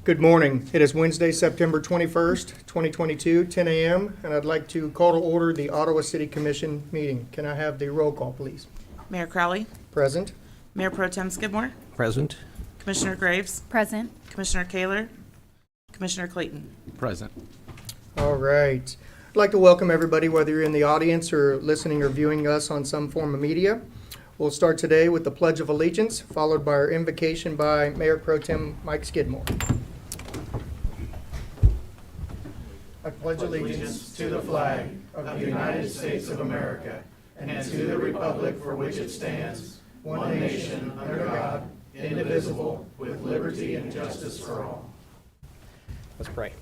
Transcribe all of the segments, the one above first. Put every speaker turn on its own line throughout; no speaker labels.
Good morning. It is Wednesday, September 21st, 2022, 10 a.m., and I'd like to call to order the Ottawa City Commission meeting. Can I have the roll call, please?
Mayor Crowley,
Present.
Mayor Pro Tem Skidmore,
Present.
Commissioner Graves,
Present.
Commissioner Kaler, Commissioner Clayton.
Present.
All right. I'd like to welcome everybody, whether you're in the audience or listening or viewing us on some form of media. We'll start today with the Pledge of Allegiance, followed by our invocation by Mayor Pro Tem Mike Skidmore. I pledge allegiance to the flag of the United States of America and to the republic for which it stands, one nation, under God, indivisible, with liberty and justice for all.
Let's pray.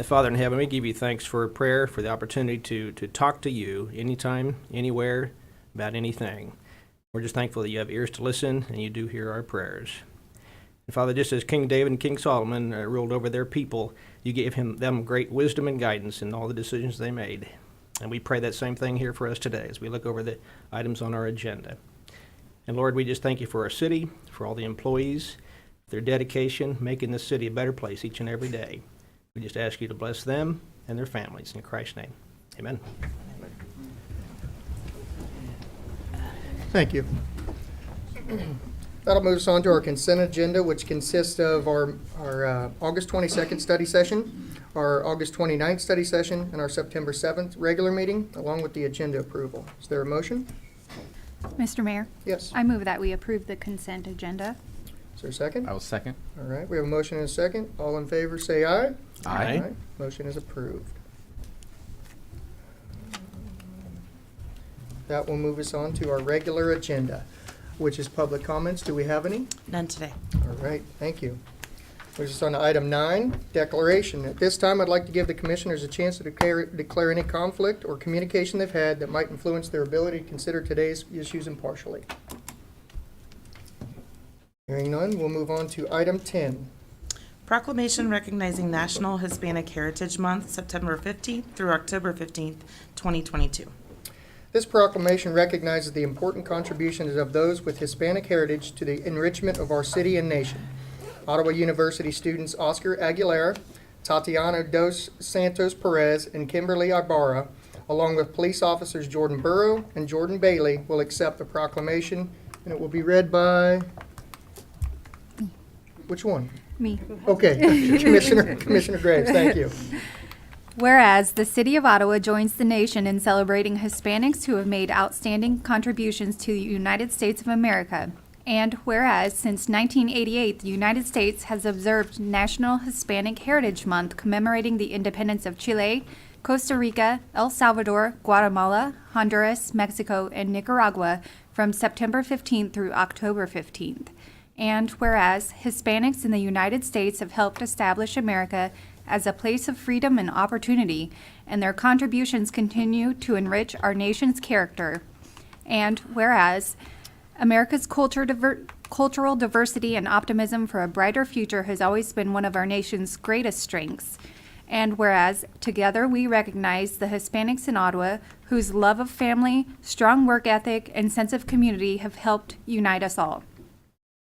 Father in heaven, we give you thanks for prayer, for the opportunity to talk to you anytime, anywhere, about anything. We're just thankful that you have ears to listen and you do hear our prayers. And Father, just as King David and King Solomon ruled over their people, you gave them great wisdom and guidance in all the decisions they made. And we pray that same thing here for us today as we look over the items on our agenda. And Lord, we just thank you for our city, for all the employees, their dedication, making this city a better place each and every day. We just ask you to bless them and their families. In Christ's name, amen.
Thank you. That'll move us on to our consent agenda, which consists of our August 22nd study session, our August 29th study session, and our September 7th regular meeting, along with the agenda approval. Is there a motion?
Mr. Mayor,
Yes.
I move that we approve the consent agenda.
Is there a second?
I will second.
All right, we have a motion and a second. All in favor, say aye.
Aye.
Motion is approved. That will move us on to our regular agenda, which is public comments. Do we have any?
None today.
All right, thank you. We're just on to item 9, declaration. At this time, I'd like to give the commissioners a chance to declare any conflict or communication they've had that might influence their ability to consider today's issues impartially. Hearing none, we'll move on to item 10.
Proclamation recognizing National Hispanic Heritage Month, September 15th through October 15th, 2022.
This proclamation recognizes the important contributions of those with Hispanic heritage to the enrichment of our city and nation. Ottawa University students Oscar Aguilera, Tatiana dos Santos Perez, and Kimberly Ibarra, along with police officers Jordan Burrow and Jordan Bailey, will accept the proclamation, and it will be read by... Which one?
Me.
Okay, Commissioner Graves, thank you.
Whereas the City of Ottawa joins the nation in celebrating Hispanics who have made outstanding contributions to the United States of America. And whereas since 1988, the United States has observed National Hispanic Heritage Month commemorating the independence of Chile, Costa Rica, El Salvador, Guatemala, Honduras, Mexico, and Nicaragua from September 15th through October 15th. And whereas Hispanics in the United States have helped establish America as a place of freedom and opportunity, and their contributions continue to enrich our nation's character. And whereas America's cultural diversity and optimism for a brighter future has always been one of our nation's greatest strengths. And whereas together we recognize the Hispanics in Ottawa whose love of family, strong work ethic, and sense of community have helped unite us all.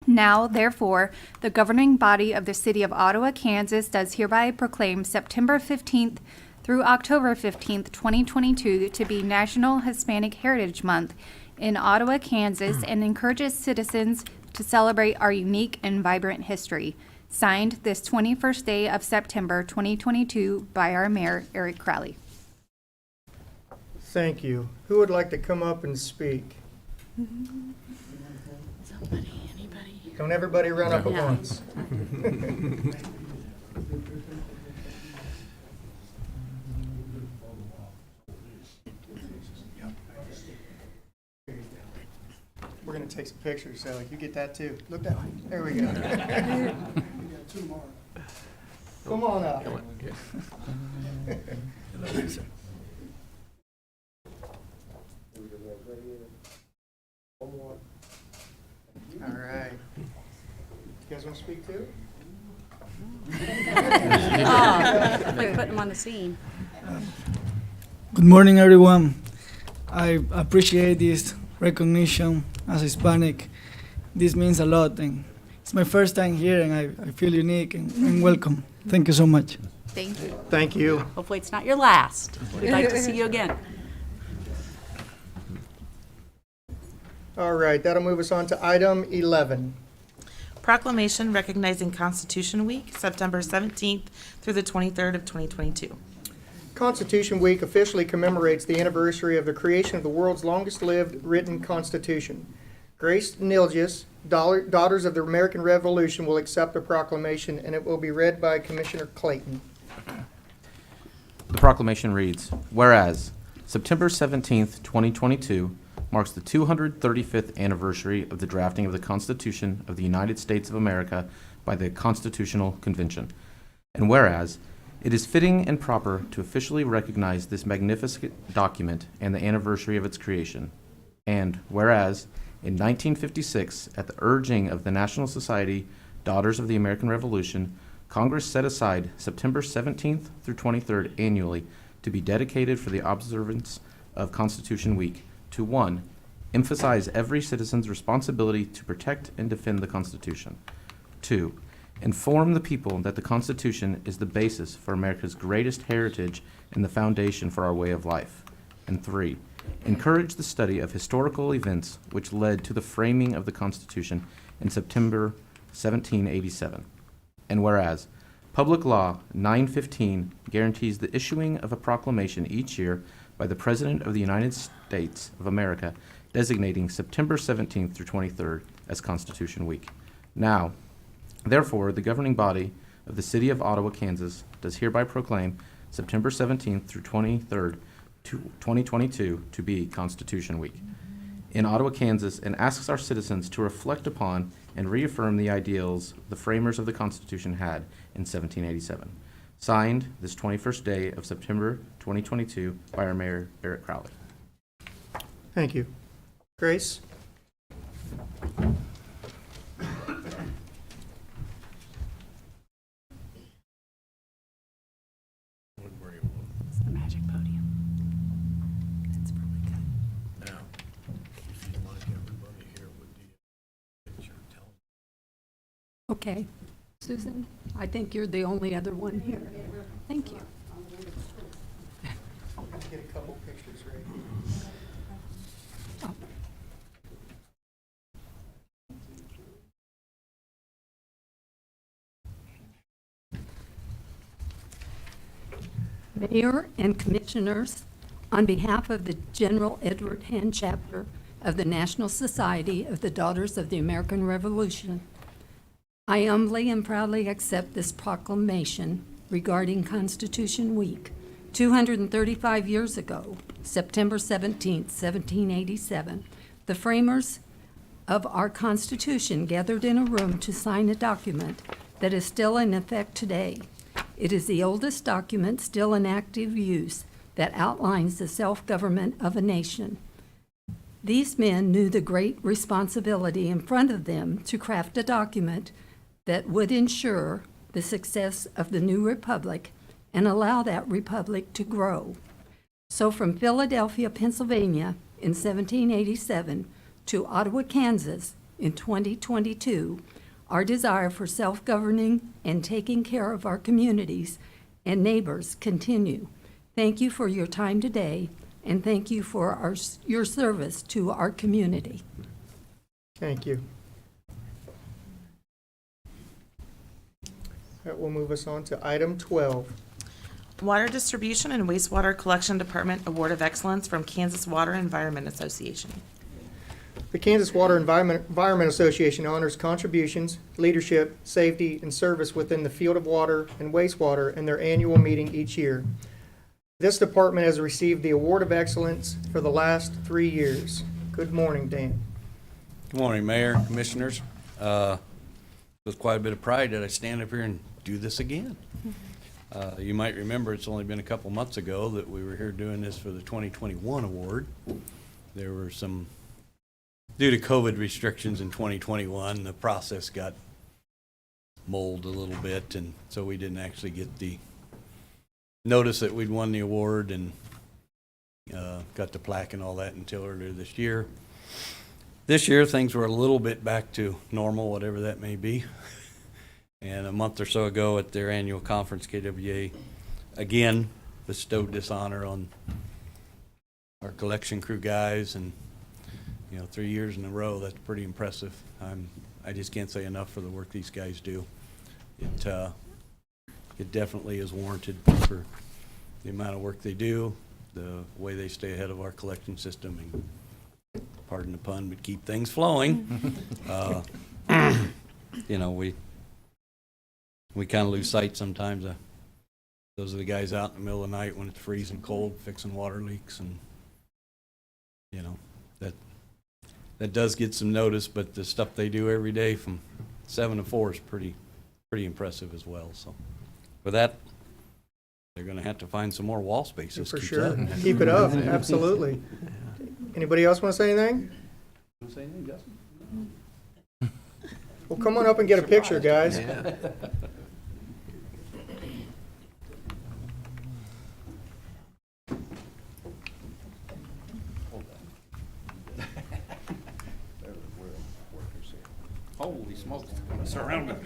Now, therefore, the governing body of the City of Ottawa, Kansas does hereby proclaim September 15th through October 15th, 2022 to be National Hispanic Heritage Month in Ottawa, Kansas, and encourages citizens to celebrate our unique and vibrant history. Signed this 21st day of September 2022 by our Mayor, Eric Crowley.
Thank you. Who would like to come up and speak?
Somebody, anybody?
Don't everybody run up at once. We're going to take some pictures, so you get that too. Look that way. There we go. Come on up. All right. You guys want to speak too?
Like putting them on the scene.
Good morning, everyone. I appreciate this recognition as Hispanic This means a lot, and it's my first time here, and I feel unique and welcome. Thank you so much.
Thank you.
Thank you.
Hopefully it's not your last. We'd like to see you again.
All right, that'll move us on to item 11.
Proclamation recognizing Constitution Week, September 17th through the 23rd of 2022.
Constitution Week officially commemorates the anniversary of the creation of the world's longest-lived written constitution. Grace Nilgis, Daughters of the American Revolution, will accept the proclamation, and it will be read by Commissioner Clayton.
The proclamation reads, whereas September 17th, 2022 marks the 235th anniversary of the drafting of the Constitution of the United States of America by the Constitutional Convention, and whereas it is fitting and proper to officially recognize this magnificent document and the anniversary of its creation, and whereas in 1956, at the urging of the National Society Daughters of the American Revolution, Congress set aside September 17th through 23rd annually to be dedicated for the observance of Constitution Week to 1. Emphasize every citizen's responsibility to protect and defend the Constitution. 2. Inform the people that the Constitution is the basis for America's greatest heritage and the foundation for our way of life. And 3. Encourage the study of historical events which led to the framing of the Constitution in September 1787. And whereas Public Law 915 guarantees the issuing of a proclamation each year by the President of the United States of America designating September 17th through 23rd as Constitution Week. Now, therefore, the governing body of the City of Ottawa, Kansas, does hereby proclaim September 17th through 23rd, 2022 to be Constitution Week in Ottawa, Kansas, and asks our citizens to reflect upon and reaffirm the ideals the framers of the Constitution had in 1787. Signed this 21st day of September 2022 by our Mayor, Eric Crowley.
Thank you. Grace?
It's the magic podium. It's really good.
Now, if you'd like everybody here with the picture, tell them.
Okay. Susan, I think you're the only other one here. Thank you.
Get a couple pictures ready.
Mayor and Commissioners, on behalf of the General Edward Hand Chapter of the National Society of the Daughters of the American Revolution, I humbly and proudly accept this proclamation regarding Constitution Week. 235 years ago, September 17, 1787, the framers of our Constitution gathered in a room to sign a document that is still in effect today. It is the oldest document still in active use that outlines the self-government of a nation. These men knew the great responsibility in front of them to craft a document that would ensure the success of the new republic and allow that republic to grow. So from Philadelphia, Pennsylvania in 1787 to Ottawa, Kansas in 2022, our desire for self-governing and taking care of our communities and neighbors continue. Thank you for your time today, and thank you for your service to our community.
Thank you. That will move us on to item 12.
Water Distribution and Wastewater Collection Department Award of Excellence from Kansas Water Environment Association.
The Kansas Water Environment Association honors contributions, leadership, safety, and service within the field of water and wastewater in their annual meeting each year. This department has received the Award of Excellence for the last 3 years. Good morning, Dan.
Good morning, Mayor, Commissioners. With quite a bit of pride that I stand up here and do this again. You might remember it's only been a couple months ago that we were here doing this for the 2021 award. There were some, due to COVID restrictions in 2021, the process got mulled a little bit, and so we didn't actually get the notice that we'd won the award and got the plaque and all that until earlier this year. This year, things were a little bit back to normal, whatever that may be. And a month or so ago at their annual conference, KWA again bestowed this honor on our collection crew guys, and 3 years in a row, that's pretty impressive. I just can't say enough for the work these guys do. It definitely is warranted for the amount of work they do, the way they stay ahead of our collection system, and pardon the pun, but keep things flowing. We kind of lose sight sometimes. Those are the guys out in the middle of the night when it's freezing cold, fixing water leaks, and that does get some notice. But the stuff they do every day from 7 to 4 is pretty impressive as well. So, for that, they're going to have to find some more wall spaces.
For
Keep
sure.
that.
Keep it up, absolutely. Anybody else want to say anything?
Want to say anything, Justin?
Well, come on up and get a picture, guys.
Holy smokes.
Surrounded.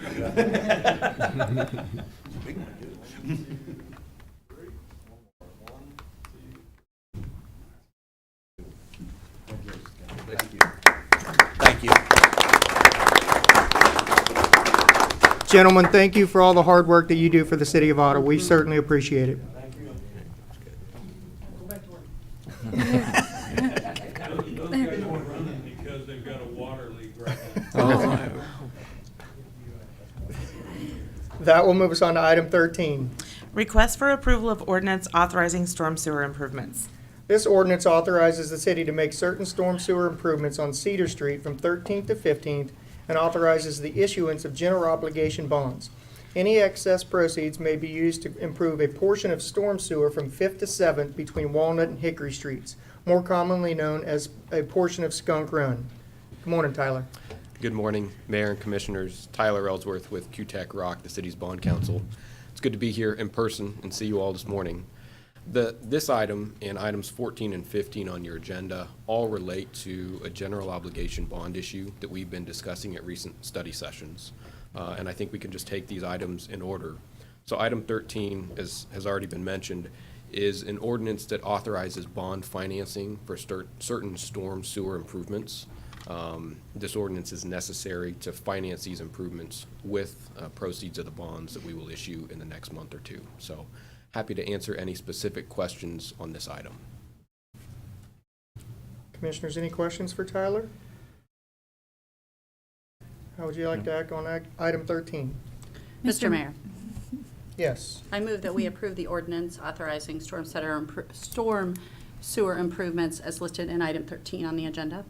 Thank you.
Gentlemen, thank you for all the hard work that you do for the city of Ottawa. We certainly appreciate it.
Because they've got a water leak right now.
Oh.
That will move us on to item 13.
Request for approval of ordinance authorizing storm sewer improvements.
This ordinance authorizes the city to make certain storm sewer improvements on Cedar Street from 13th to 15th and authorizes the issuance of general obligation bonds. Any excess proceeds may be used to improve a portion of storm sewer from 5th to 7th between Walnut and Hickory Streets, more commonly known as a portion of Skunk Run. Good morning, Tyler.
Good morning, Mayor and Commissioners. Tyler Ellsworth with QTech Rock, the city's bond counsel. It's good to be here in person and see you all this morning. This item and items 14 and 15 on your agenda all relate to a general obligation bond issue that we've been discussing at recent study sessions. And I think we can just take these items in order. So item 13, as has already been mentioned, is an ordinance that authorizes bond financing for certain storm sewer improvements. This ordinance is necessary to finance these improvements with proceeds of the bonds that we will issue in the next month or two. So happy to answer any specific questions on this item.
Commissioners, any questions for Tyler? How would you like to act on item 13?
Mr. Mayor,
Yes.
I move that we approve the ordinance authorizing storm sewer improvements as listed in item 13 on the agenda.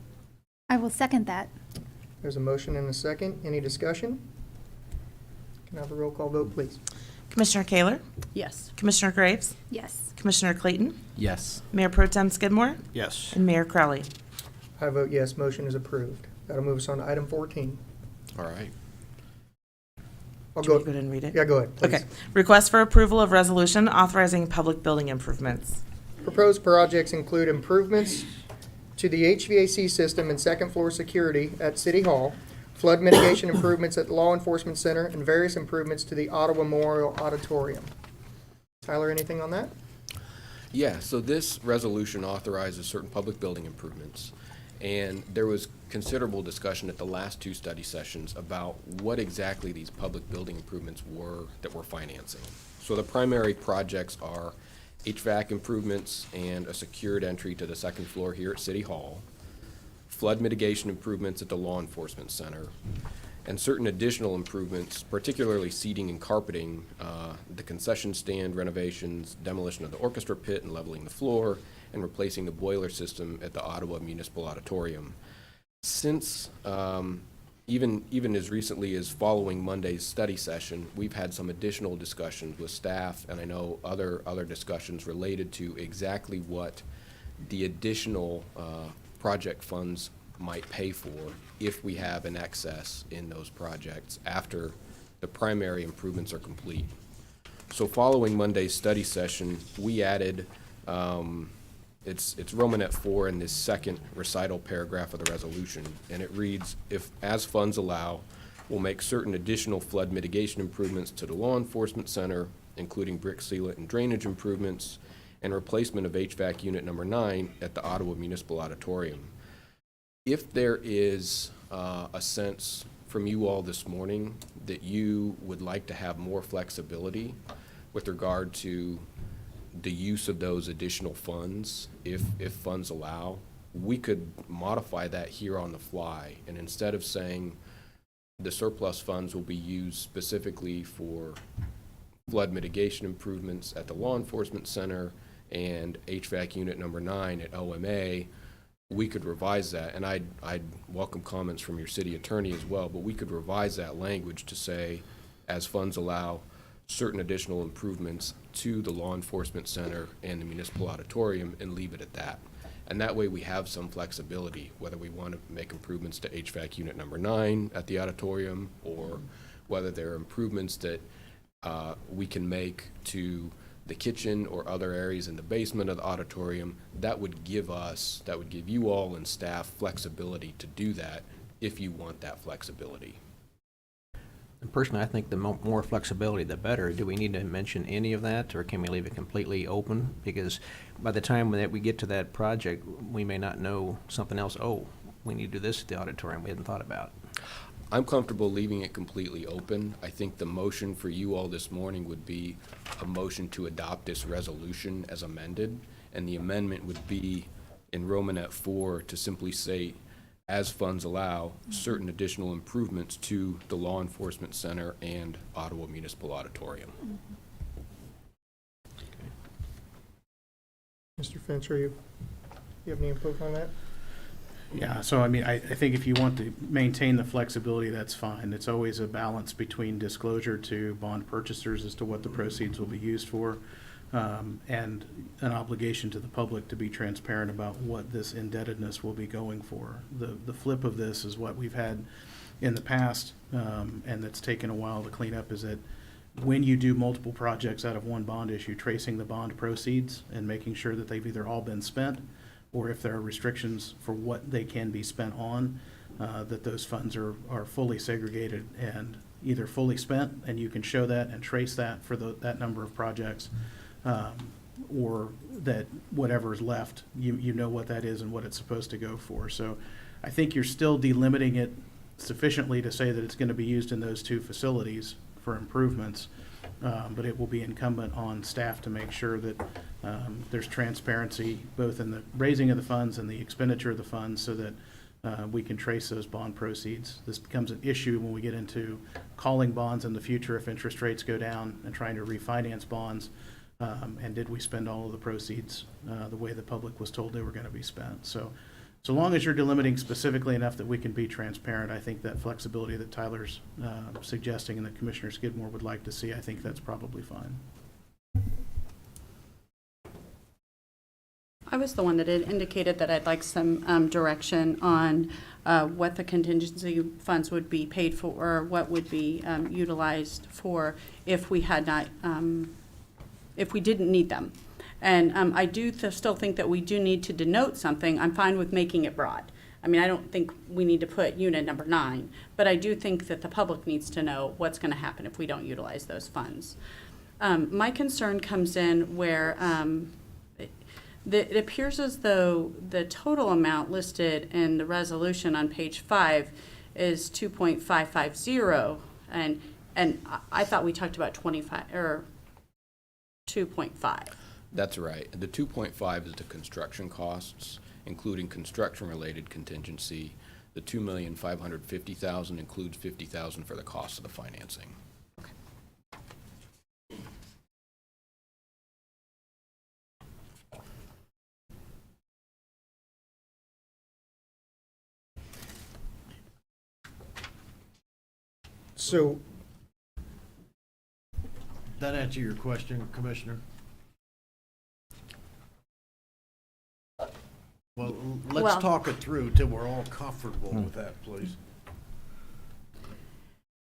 I will second that.
There's a motion and a second. Any discussion? Can I have a roll call vote, please?
Commissioner Kaler,
Yes.
Commissioner Graves,
Yes.
Commissioner Clayton,
Yes.
Mayor Pro Tem Skidmore,
Yes.
and Mayor Crowley.
I vote yes, motion is approved. That'll move us on to item 14.
All right.
I'll
Do you
go,
want me to go ahead and read it?
yeah, go ahead, please.
Okay. Request for approval of resolution authorizing public building improvements.
Proposed projects include improvements to the HVAC system and second floor security at City Hall, flood mitigation improvements at the Law Enforcement Center, and various improvements to the Ottawa Memorial Auditorium. Tyler, anything on that?
Yeah, so this resolution authorizes certain public building improvements. And there was considerable discussion at the last two study sessions about what exactly these public building improvements were that we're financing. So the primary projects are HVAC improvements and a secured entry to the second floor here at City Hall, flood mitigation improvements at the Law Enforcement Center, and certain additional improvements, particularly seating and carpeting, the concession stand renovations, demolition of the orchestra pit and leveling the floor, and replacing the boiler system at the Ottawa Municipal Auditorium. Since even as recently as following Monday's study session, we've had some additional discussions with staff, and I know other discussions related to exactly what the additional project funds might pay for if we have an excess in those projects after the primary improvements are complete. So following Monday's study session, we added It's Romanet 4 in this second recital paragraph of the resolution, and it reads, "If, as funds allow, we'll make certain additional flood mitigation improvements to the law enforcement center, including brick sealant and drainage improvements, and replacement of HVAC unit number 9 at the Ottawa Municipal Auditorium." If there is a sense from you all this morning that you would like to have more flexibility with regard to the use of those additional funds, if funds allow, we could modify that here on the fly. And instead of saying the surplus funds will be used specifically for flood mitigation improvements at the law enforcement center and HVAC unit number 9 at OMA, we could revise that. And I'd welcome comments from your city attorney as well, but we could revise that language to say, as funds allow, certain additional improvements to the law enforcement center and the municipal auditorium, and leave it at that. And that way we have some flexibility, whether we want to make improvements to HVAC unit number 9 at the auditorium, or whether there are improvements that we can make to the kitchen or other areas in the basement of the auditorium. That would give you all and staff flexibility to do that if you want that flexibility.
And personally, I think the more flexibility, the better. Do we need to mention any of that, or can we leave it completely open? Because by the time that we get to that project, we may not know something else. Oh, we need to do this at the auditorium we hadn't thought about.
I'm comfortable leaving it completely open. I think the motion for you all this morning would be a motion to adopt this resolution as amended, and the amendment would be in Romanet 4 to simply say, as funds allow, certain additional improvements to the law enforcement center and Ottawa Municipal Auditorium.
Mr. Fincher, you have any input on that?
Yeah, so I mean, I think if you want to maintain the flexibility, that's fine. It's always a balance between disclosure to bond purchasers as to what the proceeds will be used for, and an obligation to the public to be transparent about what this indebtedness will be going for. The flip of this is what we've had in the past, and that's taken a while to clean up, is that when you do multiple projects out of one bond issue, tracing the bond proceeds and making sure that they've either all been spent, or if there are restrictions for what they can be spent on, that those funds are fully segregated and either fully spent, and you can show that and trace that for that number of projects, or that whatever is left, you know what that is and what it's supposed to go for. So I think you're still delimiting it sufficiently to say that it's going to be used in those two facilities for improvements, but it will be incumbent on staff to make sure that there's transparency both in the raising of the funds and the expenditure of the funds, so that we can trace those bond proceeds. This becomes an issue when we get into calling bonds in the future if interest rates go down and trying to refinance bonds. And did we spend all of the proceeds the way the public was told they were going to be spent? So long as you're delimiting specifically enough that we can be transparent, I think that flexibility that Tyler's suggesting and that Commissioner Skidmore would like to see, I think that's probably fine.
I was the one that had indicated that I'd like some direction on what the contingency funds would be paid for, or what would be utilized for if we had not, if we didn't need them. And I do still think that we do need to denote something. I'm fine with making it broad. I mean, I don't think we need to put unit number 9, but I do think that the public needs to know what's going to happen if we don't utilize those funds. My concern comes in where it appears as though the total amount listed in the resolution on page 5 is 2.550, and I thought we talked about 25 or 2.5.
That's right. The 2.5 is the construction costs, including construction-related contingency. The $2,550,000 includes $50,000 for the cost of the financing.
So,
That answer your question, Commissioner? Well, let's
Well-
talk it through till we're all comfortable with that, please.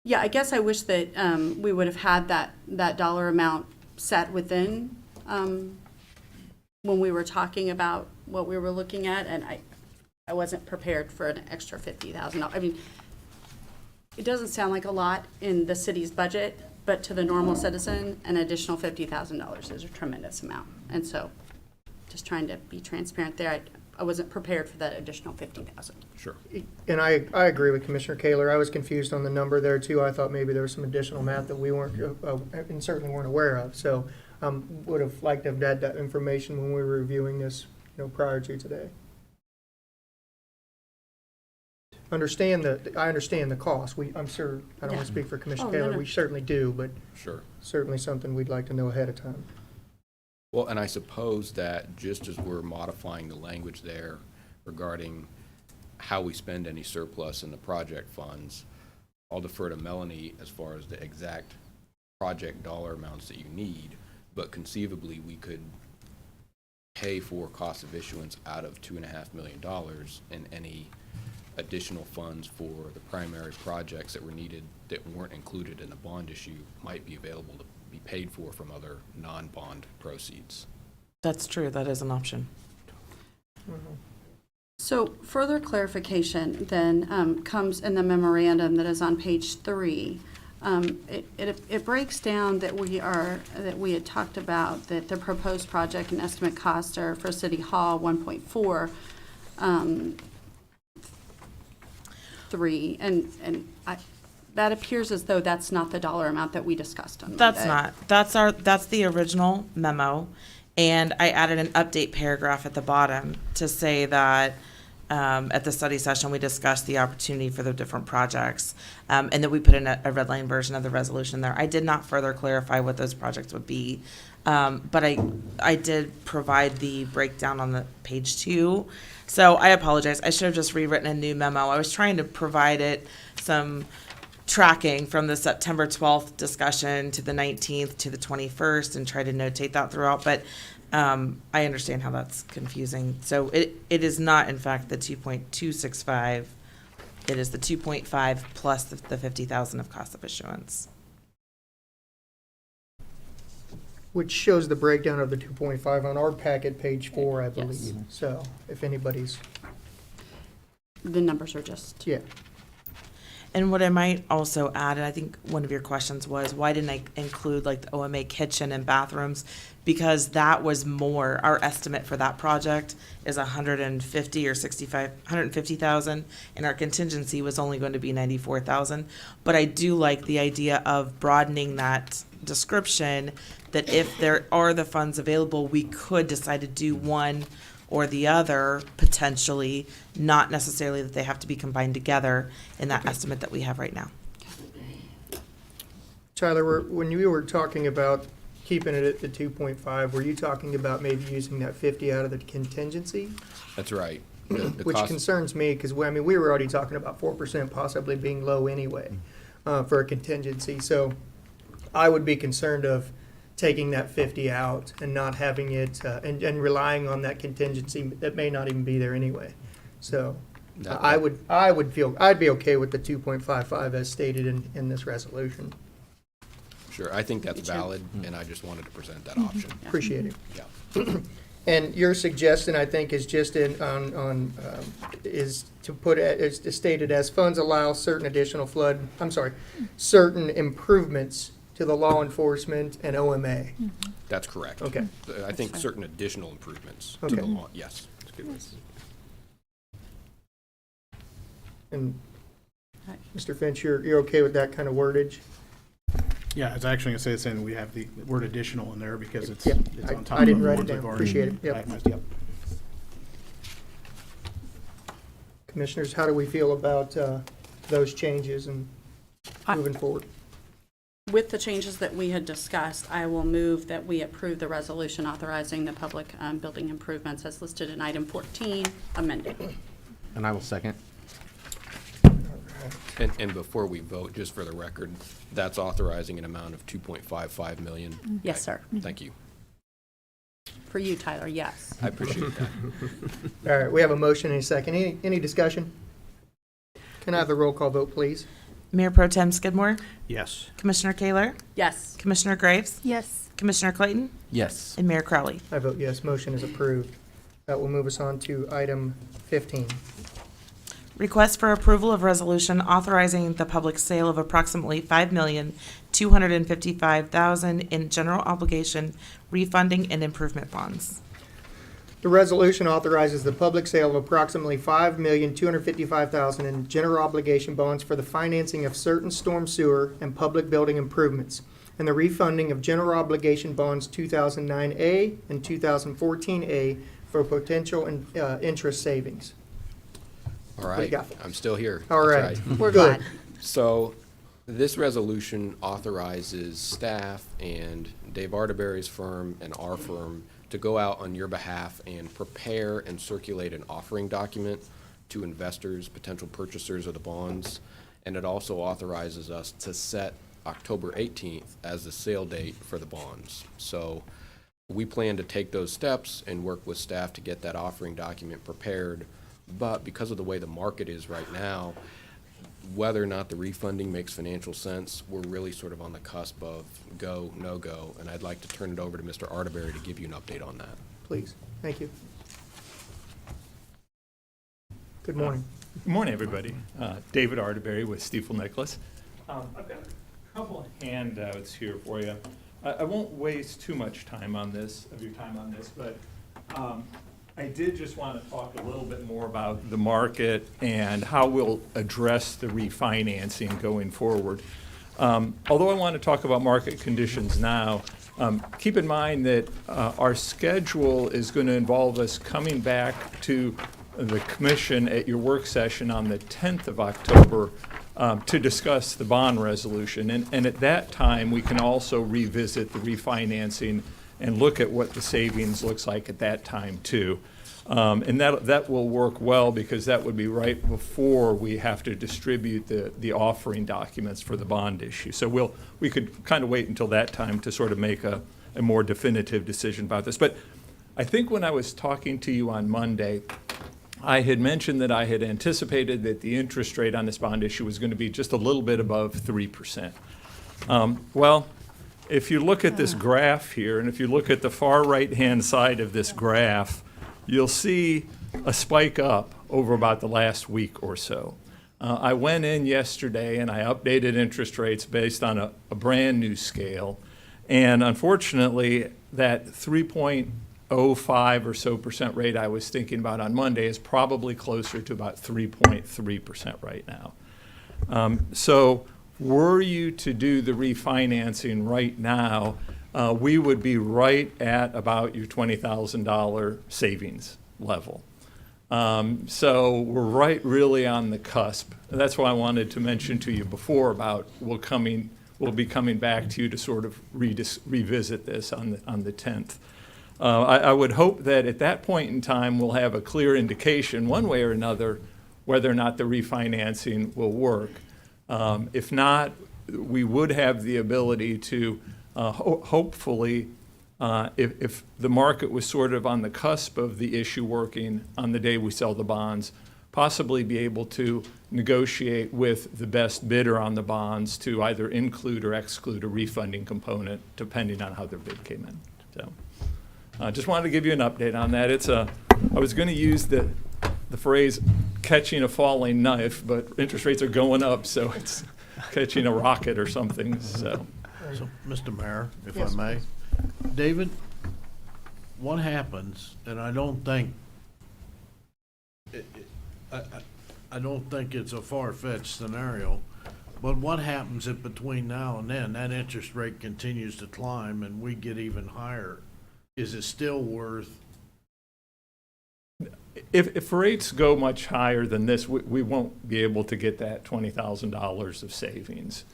Yeah, I guess I wish that we would have had that dollar amount set within when we were talking about what we were looking at, and I wasn't prepared for an extra $50,000. I mean, it doesn't sound like a lot in the city's budget, but to the normal citizen, an additional $50,000 is a tremendous amount. And so, just trying to be transparent there, I wasn't prepared for that additional $50,000.
Sure.
And I agree with Commissioner Kaler. I was confused on the number there too. I thought maybe there was some additional math that we weren't, and certainly weren't aware of. So, would have liked to have had that information when we were reviewing this, prior to today. I understand the cost. I'm sure, I don't want to speak for Commissioner
Oh,
Kaler.
no.
We certainly do, but
Sure.
certainly something we'd like to know ahead of time.
Well, and I suppose that just as we're modifying the language there regarding how we spend any surplus in the project funds, I'll defer to Melanie as far as the exact project dollar amounts that you need, but conceivably, we could pay for cost of issuance out of $2.5 million, and any additional funds for the primary projects that were needed that weren't included in the bond issue might be available to be paid for from other non-bond proceeds.
That's true, that is an option.
So further clarification then comes in the memorandum that is on page 3. It breaks down that we had talked about that the proposed project and estimate costs are for City Hall 1.4, 3, and that appears as though that's not the dollar amount that we discussed on
That's
Monday.
not. That's the original memo. And I added an update paragraph at the bottom to say that at the study session, we discussed the opportunity for the different projects, and that we put in a red line version of the resolution there. I did not further clarify what those projects would be, but I did provide the breakdown on the page 2. So I apologize. I should have just rewritten a new memo. I was trying to provide it some tracking from the September 12th discussion to the 19th to the 21st and try to notate that throughout, but I understand how that's confusing. So it is not, in fact, the 2.265. It is the 2.5 plus the 50,000 of cost of issuance.
Which shows the breakdown of the 2.5 on our packet, page 4, I believe.
Yes.
So if anybody's,
The numbers are just,
yeah.
And what I might also add, and I think one of your questions was, why didn't I include like the OMA kitchen and bathrooms? Because that was more, our estimate for that project is 150,000, and our contingency was only going to be 94,000. But I do like the idea of broadening that description, that if there are the funds available, we could decide to do one or the other potentially, not necessarily that they have to be combined together in that estimate that we have right now.
Tyler, when you were talking about keeping it at the 2.5, were you talking about maybe using that 50 out of the contingency?
That's right. The
Which
cost-
concerns me, because, we were already talking about 4% possibly being low anyway for a contingency. So I would be concerned of taking that 50 out and not having it, and relying on that contingency that may not even be there anyway. So
That-
I'd be okay with the 2.55 as stated in this resolution.
Sure, I think that's
Me too.
valid, and I just wanted to present that option.
Appreciate it.
Yeah.
And your suggestion, I think, is just is to put it, is stated as funds allow certain certain improvements to the law enforcement and OMA.
That's correct.
Okay.
I think certain additional improvements to
Okay.
the law, yes. That's good.
And
Right.
Mr. Finch, you're okay with that kind of wordage?
Yeah, it's actually gonna say the same, we have the word additional in there because it's
Yep.
it's on top
I
of
didn't
the
write it
ones
down.
we've already
Appreciate it. Yep.
itemized. Yep.
Commissioners, how do we feel about those changes and moving forward?
with the changes that we had discussed, I will move that we approve the resolution authorizing the public building improvements as listed in item 14, amended.
And I will second.
And before we vote, just for the record, that's authorizing an amount of $2.55 million?
Yes, sir.
Thank you.
For you, Tyler, yes.
I appreciate that.
All right, we have a motion and a second. Any discussion? Can I have the roll call vote, please?
Mayor Pro Tem Skidmore,
Yes.
Commissioner Kaler,
Yes.
Commissioner Graves,
Yes.
Commissioner Clayton,
Yes.
and Mayor Crowley.
I vote yes, motion is approved. That will move us on to item 15.
Request for approval of resolution authorizing the public sale of approximately $5,255,000 in general obligation refunding and improvement bonds.
The resolution authorizes the public sale of approximately $5,255,000 in general obligation bonds for the financing of certain storm sewer and public building improvements, and the refunding of general obligation bonds 2009A and 2014A for potential interest savings.
All
do you
right,
got?
I'm still here.
All
That's
right.
We're
Good.
glad.
So, this resolution authorizes staff and Dave Arterberry's firm and our firm to go out on your behalf and prepare and circulate an offering document to investors, potential purchasers of the bonds. And it also authorizes us to set October 18th as the sale date for the bonds. So we plan to take those steps and work with staff to get that offering document prepared. But because of the way the market is right now, whether or not the refunding makes financial sense, we're really sort of on the cusp of go, no go. And I'd like to turn it over to Mr. Arterberry to give you an update on that.
Please. Thank you. Good morning.
Good morning, everybody. David Arterberry with Stiefel Nicholas. I've got a couple of handouts here for you. I won't waste too much time on this, but I did just want to talk a little bit more about the market and how we'll address the refinancing going forward. Although I want to talk about market conditions now, keep in mind that our schedule is going to involve us coming back to the commission at your work session on the 10th of October to discuss the bond resolution. And at that time, we can also revisit the refinancing and look at what the savings looks like at that time too. And that will work well because that would be right before we have to distribute the offering documents for the bond issue. So we could kind of wait until that time to sort of make a more definitive decision about this. But I think when I was talking to you on Monday, I had mentioned that I had anticipated that the interest rate on this bond issue was going to be just a little bit above 3%. Well, if you look at this graph here, and if you look at the far right-hand side of this graph, you'll see a spike up over about the last week or so. I went in yesterday and I updated interest rates based on a brand new scale. And unfortunately, that 3.05 or so percent rate I was thinking about on Monday is probably closer to about 3.3% right now. So were you to do the refinancing right now, we would be right at about your $20,000 savings level. So we're right really on the cusp. That's why I wanted to mention to you before about we'll be coming back to you to sort of revisit this on the 10th. I would hope that at that point in time we'll have a clear indication one way or another whether or not the refinancing will work. If not, we would have the ability to hopefully, if the market was sort of on the cusp of the issue working on the day we sell the bonds, possibly be able to negotiate with the best bidder on the bonds to either include or exclude a refunding component depending on how their bid came in. So just wanted to give you an update on that. I was going to use the phrase catching a falling knife, but interest rates are going up, so it's catching a rocket or something. So,
Mr. Mayor, if I
Yes.
may, David, what happens, and I don't think, I don't think it's a far-fetched scenario, but what happens if between now and then that interest rate continues to climb and we get even higher? Is it still worth?
if rates go much higher than this, we won't be able to get that $20,000 of savings.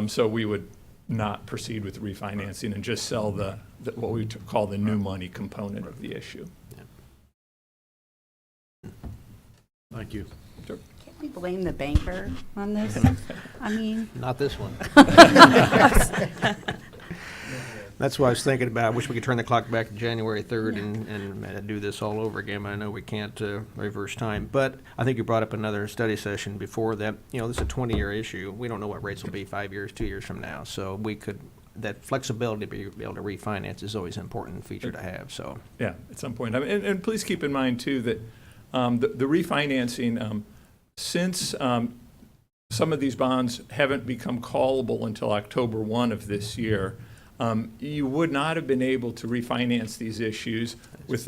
So we would not proceed with refinancing and just sell the what we call the new money component of the issue.
Thank you.
Can't we blame the banker on this? I mean,
Not this one. That's what I was thinking about. I wish we could turn the clock back to January 3rd and do this all over again. I know we can't reverse time. But I think you brought up another study session before that. You know, this is a 20-year issue. We don't know what rates will be 5 years, 2 years from now. So we could, that flexibility to be able to refinance is always an important feature to have. So
Yeah, at some point. I mean, and please keep in mind, too, that the refinancing, since some of these bonds haven't become callable until October 1 of this year, you would not have been able to refinance these issues with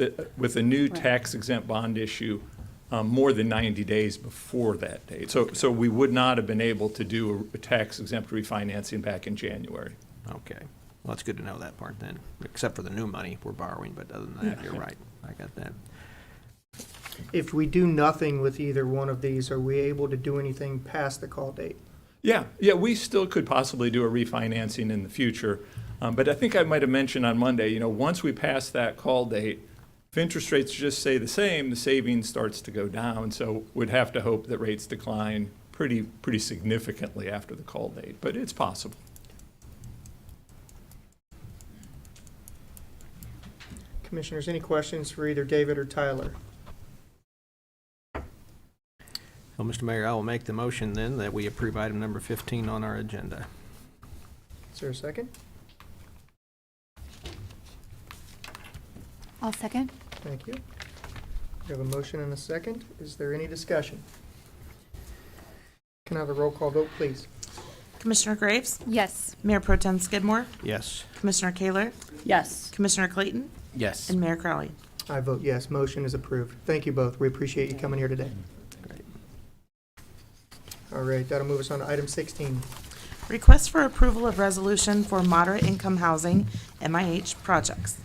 a new tax-exempt bond issue more than 90 days before that date. So we would not have been able to do a tax-exempt refinancing back in January.
okay. Well, it's good to know that part then, except for the new money we're borrowing. But other than that, you're right. I got that.
If we do nothing with either one of these, are we able to do anything past the call date?
Yeah, we still could possibly do a refinancing in the future. But I think I might have mentioned on Monday, you know, once we pass that call date, if interest rates just stay the same, the savings starts to go down. So we'd have to hope that rates decline pretty significantly after the call date, but it's possible.
Commissioners, any questions for either David or Tyler?
Well, Mr. Mayor, I will make the motion then that we approve item number 15 on our agenda.
Is there a second?
I'll second.
Thank you. We have a motion and a second. Is there any discussion? Can I have a roll call vote, please?
Commissioner Graves,
Yes.
Mayor Pro Tem Skidmore,
Yes.
Commissioner Kaler,
Yes.
Commissioner Clayton,
Yes.
and Mayor Crowley.
I vote yes. Motion is approved. Thank you both. We appreciate you coming here today.
Great.
All right, that'll move us on to item 16.
Request for approval of resolution for moderate income housing, MIH projects.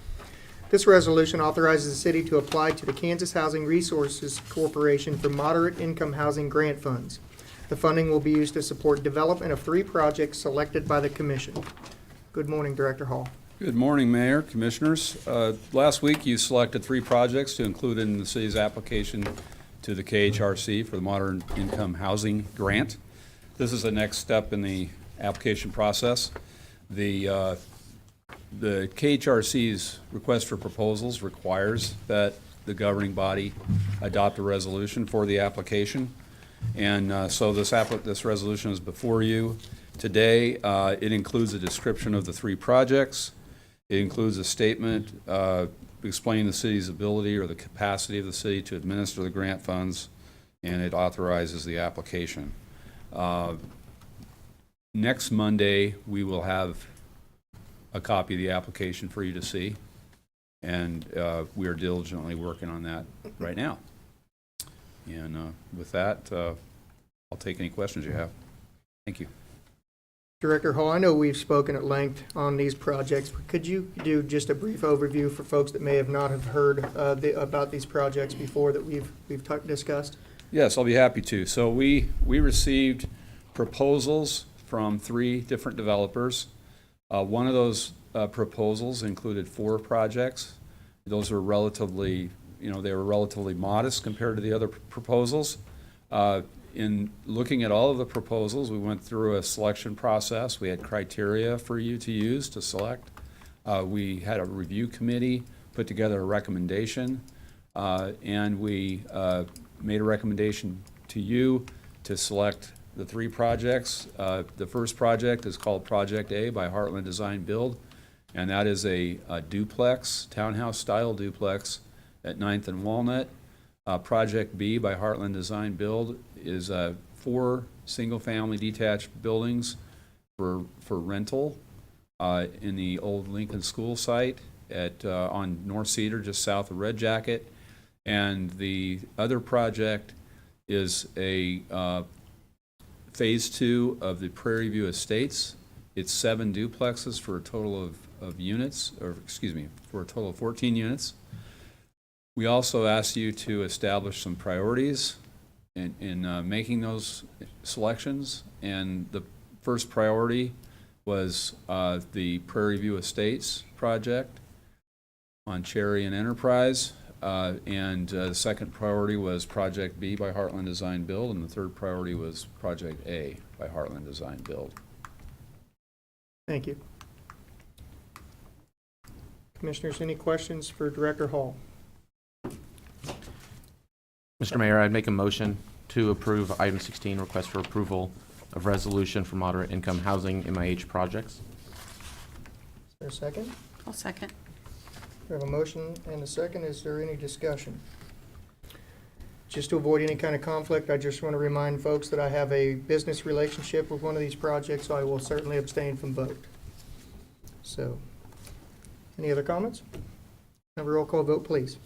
This resolution authorizes the city to apply to the Kansas Housing Resources Corporation for moderate income housing grant funds. The funding will be used to support development of 3 projects selected by the commission. Good morning, Director Hall.
Good morning, Mayor, Commissioners. Last week, you selected 3 projects to include in the city's application to the KHRC for the Modern Income Housing Grant. This is the next step in the application process. The KHRC's request for proposals requires that the governing body adopt a resolution for the application. And so this resolution is before you today. It includes a description of the 3 projects. It includes a statement explaining the city's ability or the capacity of the city to administer the grant funds, and it authorizes the application. Next Monday, we will have a copy of the application for you to see, and we are diligently working on that right now. And with that, I'll take any questions you have. Thank you.
Director Hall, I know we've spoken at length on these projects, but could you do just a brief overview for folks that may have not have heard about these projects before that we've discussed?
Yes, I'll be happy to. So we received proposals from 3 different developers. One of those proposals included 4 projects. Those were relatively, they were relatively modest compared to the other proposals. In looking at all of the proposals, we went through a selection process. We had criteria for you to use to select. We had a review committee put together a recommendation, and we made a recommendation to you to select the 3 projects. The first project is called Project A by Heartland Design Build, and that is a duplex, townhouse-style duplex at 9th and Walnut. Project B by Heartland Design Build is 4 single-family detached buildings for rental in the old Lincoln School site on North Cedar, just south of Red Jacket. And the other project is a phase 2 of the Prairie View Estates. It's 7 duplexes for a total of units, or excuse me, for a total of 14 units. We also asked you to establish some priorities in making those selections, and the first priority was the Prairie View Estates project on Cherry and Enterprise, and the second priority was Project B by Heartland Design Build, and the third priority was Project A by Heartland Design Build.
Thank you. Commissioners, any questions for Director Hall?
Mr. Mayor, I'd make a motion to approve item 16, request for approval of resolution for moderate income housing MIH projects.
Is there a second?
I'll second.
We have a motion and a second. Is there any discussion? Just to avoid any kind of conflict, I just want to remind folks that I have a business relationship with one of these projects, so I will certainly abstain from vote. So, any other comments? Have a roll call vote, please.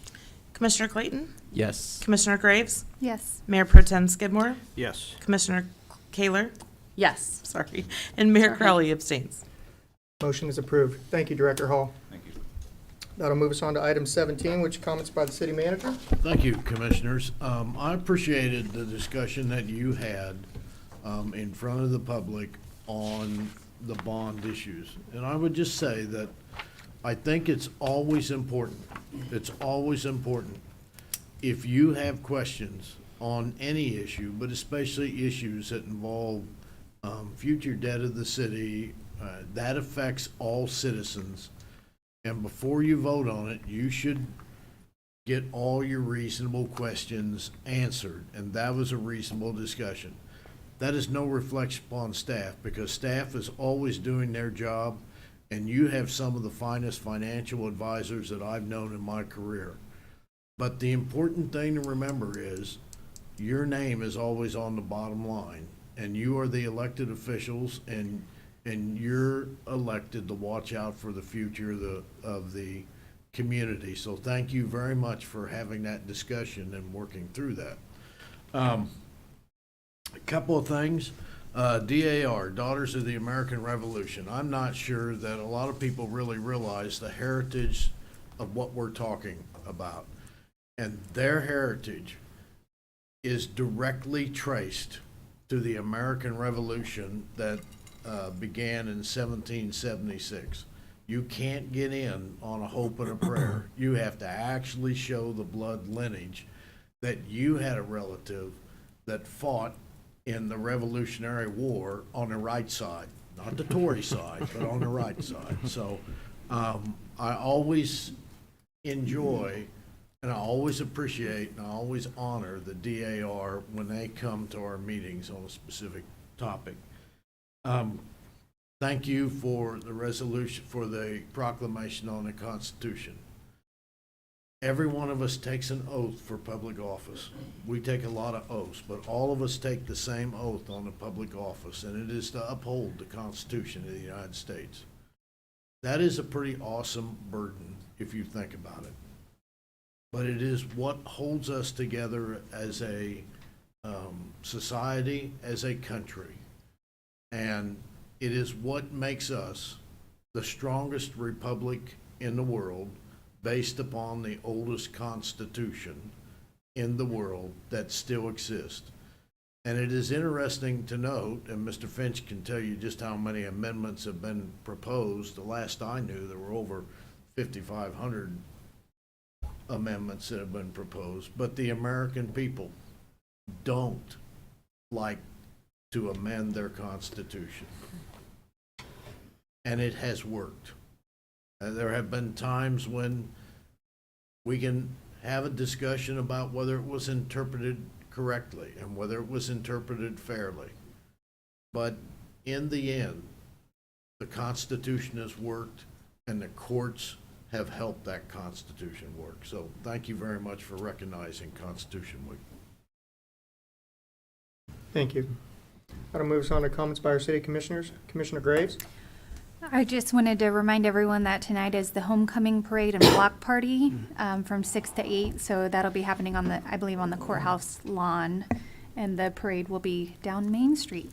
Commissioner Clayton?
Yes.
Commissioner Graves?
Yes.
Mayor Pro Tem Skidmore?
Yes.
Commissioner Kaler?
Yes.
Sorry. And Mayor
Sorry.
Crowley abstains.
Motion is approved. Thank you, Director Hall.
Thank you.
That'll move us on to item 17, which comments by the city manager.
Thank you, Commissioners. I appreciated the discussion that you had in front of the public on the bond issues. And I would just say that I think it's always important, if you have questions on any issue, but especially issues that involve future debt of the city, that affects all citizens. And before you vote on it, you should get all your reasonable questions answered. And that was a reasonable discussion. That is no reflection upon staff, because staff is always doing their job, and you have some of the finest financial advisors that I've known in my career. But the important thing to remember is your name is always on the bottom line, and you are the elected officials, and you're elected to watch out for the future of the community. So thank you very much for having that discussion and working through that. A couple of things. DAR, Daughters of the American Revolution. I'm not sure that a lot of people really realize the heritage of what we're talking about. And their heritage is directly traced to the American Revolution that began in 1776. You can't get in on a hope and a prayer. You have to actually show the blood lineage that you had a relative that fought in the Revolutionary War on the right side, not the Tory side, but on the right side. So I always enjoy, and I always appreciate, and I always honor the DAR when they come to our meetings on a specific topic. Thank you for the resolution, for the proclamation on the Constitution. Every one of us takes an oath for public office. We take a lot of oaths, but all of us take the same oath on the public office, and it is to uphold the Constitution of the United States. That is a pretty awesome burden if you think about it. But it is what holds us together as a society, as a country. And it is what makes us the strongest republic in the world, based upon the oldest constitution in the world that still exists. And it is interesting to note, and Mr. Finch can tell you just how many amendments have been proposed. The last I knew, there were over 5,500 amendments that have been proposed. But the American people don't like to amend their constitution. And it has worked. There have been times when we can have a discussion about whether it was interpreted correctly and whether it was interpreted fairly. But in the end, the Constitution has worked, and the courts have helped that Constitution work. So thank you very much for recognizing Constitution Week.
Thank you. That'll move us on to comments by our city commissioners. Commissioner Graves?
I just wanted to remind everyone that tonight is the homecoming parade and block party from 6 to 8. So that'll be happening on the, I believe, on the courthouse lawn, and the parade will be down Main Street.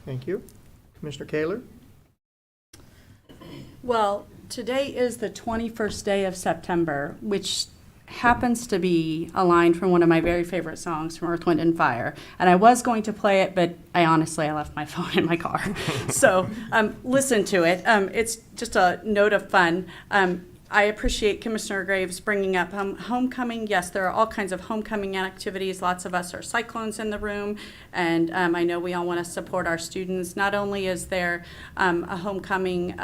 Thank you. Commissioner Kaler?
Well, today is the 21st day of September, which happens to be a line from one of my very favorite songs from Earth, Wind, and Fire. And I was going to play it, but I left my phone in my car. So listen to it. It's just a note of fun. I appreciate Commissioner Graves bringing up homecoming. Yes, there are all kinds of homecoming activities. Lots of us are Cyclones in the room, and I know we all want to support our students. Not only is there a homecoming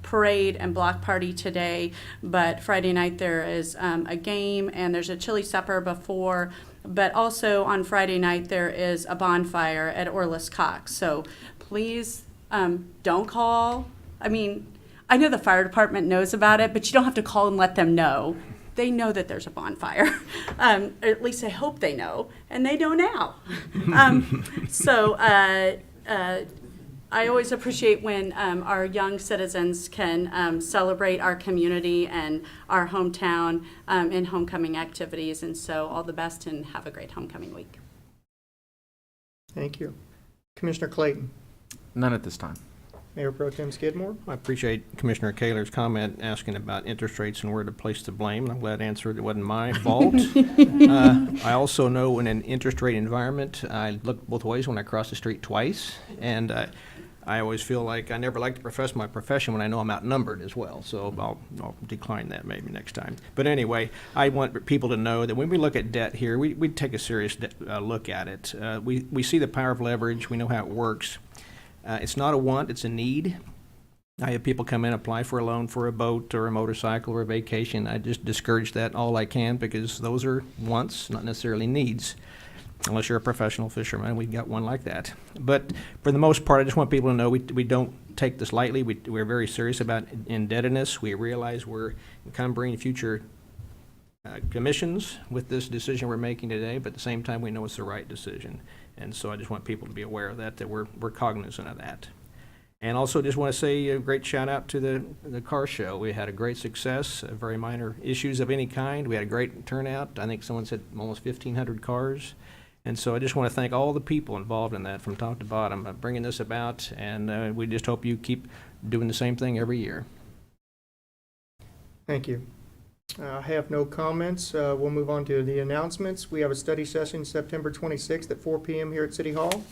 parade and block party today, but Friday night there is a game and there's a chili supper before. But also on Friday night there is a bonfire at Orlis Cox. So please don't call. I mean, I know the fire department knows about it, but you don't have to call and let them know. They know that there's a bonfire, or at least I hope they know, and they know now. I always appreciate when our young citizens can celebrate our community and our hometown in homecoming activities. And so all the best and have a great homecoming week.
Thank you. Commissioner Clayton.
None at this time.
Mayor Pro Tem Skidmore.
I appreciate Commissioner Kaler's comment asking about interest rates and where to place the blame. I'm glad I answered it wasn't my fault. I also know in an interest rate environment, I look both ways when I cross the street twice, and I always feel like I never like to profess my profession when I know I'm outnumbered as well, so I'll decline that maybe next time. But anyway, I want people to know that when we look at debt here, we take a serious look at it. We see the power of leverage. We know how it works. It's not a want, it's a need. I have people come in, apply for a loan for a boat or a motorcycle or a vacation. I just discourage that all I can because those are wants, not necessarily needs. Unless you're a professional fisherman, we've got one like that. But for the most part, I just want people to know we don't take this lightly. We're very serious about indebtedness. We realize we're encumbering future commissions with this decision we're making today, but at the same time, we know it's the right decision. And so I just want people to be aware of that we're cognizant of that. And also just want to say a great shout out to the car show. We had a great success, very minor issues of any kind. We had a great turnout. I think someone said almost 1,500 cars. And so I just want to thank all the people involved in that from top to bottom, bringing this about. And we just hope you keep doing the same thing every year.
Thank you. I have no comments. We'll move on to the announcements. We have a study session September 26th at 4 p.m. here at City Hall,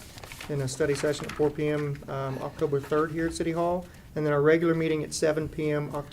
and a study session at 4 p.m. October 3rd here at City Hall, and then our regular meeting at 7 p.m. October